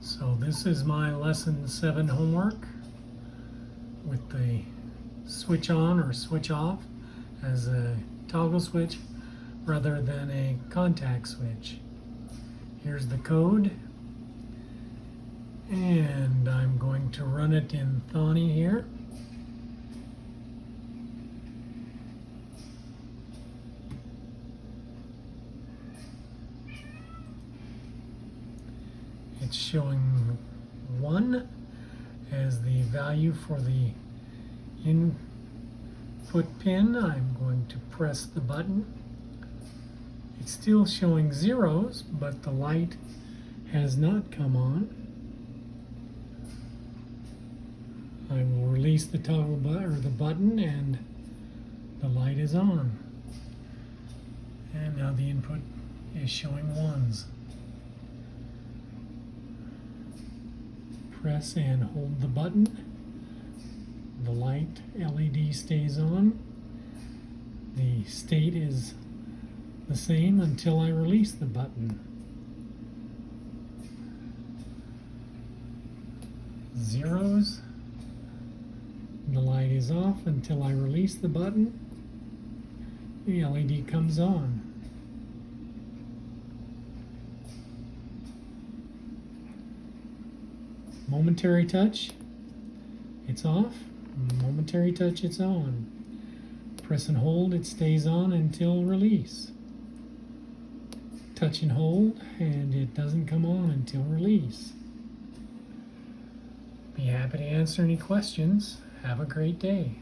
So this is my lesson 7 homework with the switch on or switch off as a toggle switch rather than a contact switch. Here's the code, and I'm going to run it in Thonny here. It's showing 1 as the value for the input pin. I'm going to press the button. It's still showing zeros, but the light has not come on. I will release the toggle button and the light is on. And now the input is showing 1s. Press and hold the button. The light LED stays on. The state is the same until I release the button. Zeros. The light is off until I release the button. The LED comes on. Momentary touch, it's off. Momentary touch, it's on. Press and hold, it stays on until release. Touch and hold, and it doesn't come on until release. Be happy to answer any questions. Have a great day.